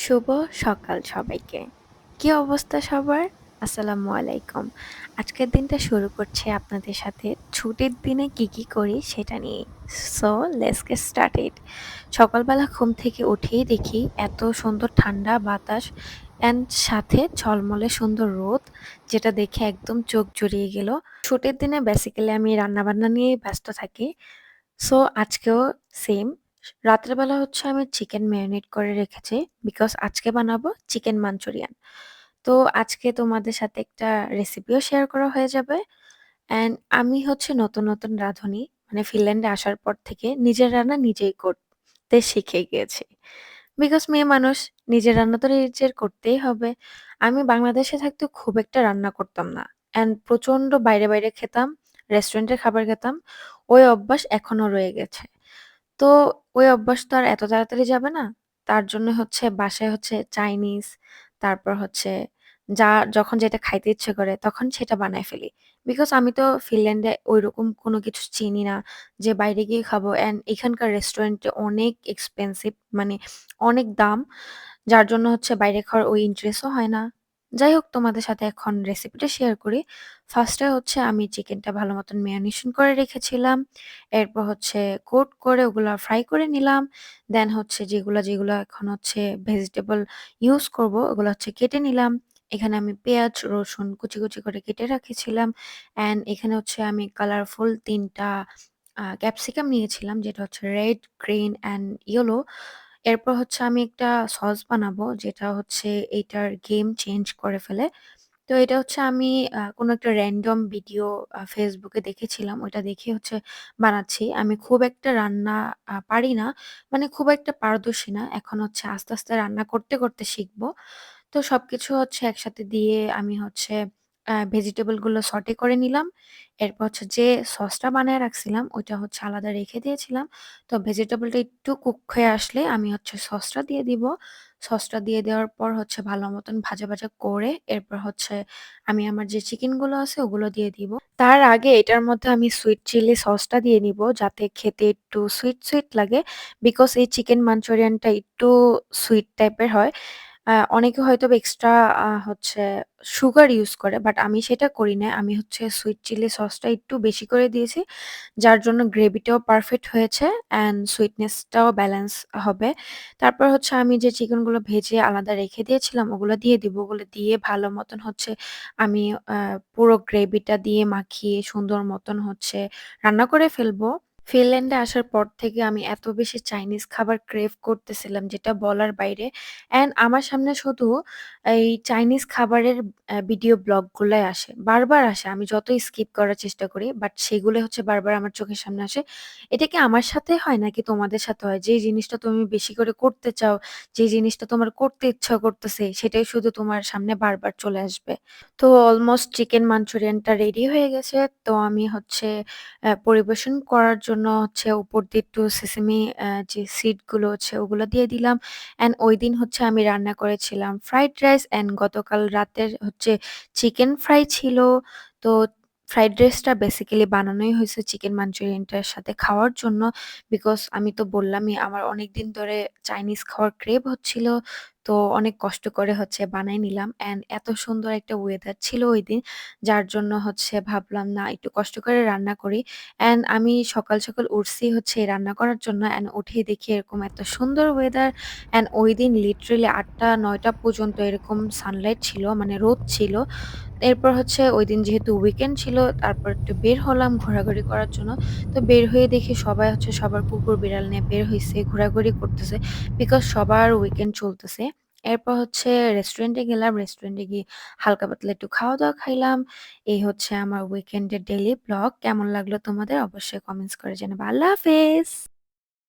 শুভ সকাল সবাইকে। কি অবস্থা সবার? আসসালামু আলাইকুম। আজকের দিনটা শুরু করছি আপনাদের সাথে ছুটির দিনে কি করি সেটা নিয়ে। So let's get started. সকালবেলা ঘুম থেকে উঠেই দেখি এত সুন্দর ঠান্ডা বাতাস অ্যান্ড সাথে ঝলমলে সুন্দর রোদ, যেটা দেখে একদম চোখ জুড়িয়ে গেল। ছুটির দিনে বেসিক্যালি আমি রান্নাবান্না নিয়েই ব্যস্ত থাকি। সো আজকেও সেম। রাতের বেলা হচ্ছে আমি চিকেন ম্যারিনেট করে রেখেছি বিকজ আজকে বানাবো চিকেন মাঞ্চুরিয়ান। তো আজকে তোমাদের সাথে একটা রেসিপিও শেয়ার করা হয়ে যাবে। অ্যান্ড আমি হচ্ছে নতুন রাঁধুনি, মানে ফিনল্যান্ডে আসার পর থেকে নিজের রান্না নিজেই করতে শিখে গিয়েছি। বিকজ মেয়ে মানুষ, নিজের রান্না তো নিজের করতেই হবে। আমি বাংলাদেশে থাকতে খুব একটা রান্না করতাম না অ্যান্ড প্রচন্ড বাইরে খেতাম, রেস্টুরেন্টের খাবার খেতাম। ওই অভ্যাস এখনো রয়ে গেছে। তো ওই অভ্যাস তো আর এত তাড়াতাড়ি যাবে না। তার জন্য হচ্ছে বাসায় হচ্ছে চাইনিজ, তারপর হচ্ছে যা যখন যেটা খাইতে ইচ্ছে করে তখন সেটা বানায় ফেলি। বিকজ আমি তো ফিনল্যান্ডে ঐরকম কোনো কিছু চিনি না যে বাইরে গিয়ে খাবো, অ্যান্ড এখানকার রেস্টুরেন্টে অনেক এক্সপেনসিভ, মানে অনেক দাম। যার জন্য হচ্ছে বাইরে খাওয়ার ওই ইন্টারেস্টও হয় না। যাই হোক, তোমাদের সাথে এখন রেসিপিটা শেয়ার করি। ফার্স্টে হচ্ছে আমি চিকেনটা ভালো মতন ম্যারিনেশন করে রেখেছিলাম। এরপর হচ্ছে কোট করে ওগুলা ফ্রাই করে নিলাম। দেন হচ্ছে যেগুলো এখন হচ্ছে ভেজিটেবল ইউজ করব ওগুলো হচ্ছে কেটে নিলাম। এখানে আমি পেঁয়াজ, রসুন কুচি করে কেটে রেখেছিলাম। অ্যান্ড এখানে হচ্ছে আমি কালারফুল ৩ টা ক্যাপসিকাম নিয়েছিলাম, যেটা হচ্ছে রেড, গ্রিন অ্যান্ড ইয়েলো। এরপর হচ্ছে আমি একটা সস বানাবো যেটা হচ্ছে এইটার গেম চেঞ্জ করে ফেলে। তো এটা হচ্ছে আমি কোনো একটা র‍্যান্ডম ভিডিও Facebook এ দেখেছিলাম। ওইটা দেখে হচ্ছে বানাচ্ছি। আমি খুব একটা রান্না পারি না। মানে খুব একটা পারদর্শী না। এখন হচ্ছে আস্তে রান্না করতে শিখবো। তো সবকিছু হচ্ছে একসাথে দিয়ে আমি হচ্ছে ভেজিটেবল গুলো সটে করে নিলাম। এরপর হচ্ছে যে সসটা বানায় রাখছিলাম ওইটা হচ্ছে আলাদা রেখে দিয়েছিলাম। তো ভেজিটেবলটা একটু কুক হয়ে আসলে আমি হচ্ছে সসটা দিয়ে দিব। সসটা দিয়ে দেওয়ার পর হচ্ছে ভালো মতন ভাজা করে এরপর হচ্ছে আমি আমার যে চিকেন গুলো আছে ওগুলো দিয়ে দিব। তার আগে এটার মধ্যে আমি সুইট চিলি সসটা দিয়ে নিব যাতে খেতে একটু সুইট লাগে। বিকজ এই চিকেন মাঞ্চুরিয়ানটা একটু সুইট টাইপের হয়। অনেকে হয়তোবা এক্সট্রা হচ্ছে সুগার ইউজ করে। বাট আমি সেটা করি নাই। আমি হচ্ছে সুইট চিলি সসটা একটু বেশি করে দিয়েছি। যার জন্য গ্রেভিটাও পারফেক্ট হয়েছে অ্যান্ড সুইটনেসটাও ব্যালেন্স হবে। তারপর হচ্ছে আমি যে চিকেনগুলো ভেজে আলাদা রেখে দিয়েছিলাম ওগুলো দিয়ে দিব। ওগুলো দিয়ে ভালো মতন হচ্ছে আমি আ পুরো গ্রেভিটা দিয়ে মাখিয়ে সুন্দর মতন হচ্ছে রান্না করে ফেলবো। ফিনল্যান্ডে আসার পর থেকে আমি এত বেশি চাইনিজ খাবার ক্রেভ করতেছিলাম যেটা বলার বাইরে। অ্যান্ড আমার সামনে শুধু এই চাইনিজ খাবারের ভিডিও ব্লগগুলাই আসে। বারবার আসে। আমি যতই স্কিপ করার চেষ্টা করি বাট সেগুলো হচ্ছে বারবার আমার চোখের সামনে আসে। এটা কি আমার সাথে হয় নাকি তোমাদের সাথে হয়? যে জিনিসটা তুমি বেশি করে করতে চাও, যে জিনিসটা তোমার করতে ইচ্ছা করতেছে সেটাই শুধু তোমার সামনে বারবার চলে আসবে। তো অলমোস্ট চিকেন মাঞ্চুরিয়ানটা রেডি হয়ে গেছে। তো আমি হচ্ছে পরিবেশন করার জন্য হচ্ছে উপর দিয়ে একটু সেসেমি যে সিড গুলো হচ্ছে ওগুলো দিয়ে দিলাম। অ্যান্ড ঐদিন হচ্ছে আমি রান্না করেছিলাম ফ্রাইড রাইস অ্যান্ড গতকাল রাতের হচ্ছে চিকেন ফ্রাই ছিল। তো ফ্রাইড রাইসটা বেসিক্যালি বানানোই হয়েছে চিকেন মাঞ্চুরিয়ানটার সাথে খাওয়ার জন্য। বিকজ আমি তো বললামই আমার অনেকদিন ধরে চাইনিজ খাওয়ার ক্রেভ হচ্ছিল। তো অনেক কষ্ট করে হচ্ছে বানাই নিলাম অ্যান্ড এত সুন্দর একটা ওয়েদার ছিল ঐদিন। যার জন্য হচ্ছে ভাবলাম না একটু কষ্ট করে রান্না করি। অ্যান্ড আমি সকাল উঠছি হচ্ছে এই রান্না করার জন্য অ্যান্ড উঠেই দেখি এরকম এত সুন্দর ওয়েদার। অ্যান্ড ঐদিন লিটারেলি ৮টা ৯টা পর্যন্ত এরকম সানলাইট ছিল, মানে রোদ ছিল। এরপর হচ্ছে ঐদিন যেহেতু উইকেন্ড ছিল তারপর একটু বের হলাম ঘোরাঘুরি করার জন্য। তো বের হয়ে দেখি সবাই হচ্ছে সবার কুকুর বিড়াল নিয়ে বের হইছে, ঘোরাঘুরি করতেছে। বিকজ সবার উইকেন্ড চলতেছে। এরপর হচ্ছে রেস্টুরেন্টে গেলাম। রেস্টুরেন্টে গিয়ে হালকা পাতলা একটু খাওয়া-দাওয়া খাইলাম। এই হচ্ছে আমার উইকেন্ডের ডেইলি ব্লগ। কেমন লাগলো তোমাদের? অবশ্যই কমেন্টস করে জানাবে। আল্লাহ হাফেজ।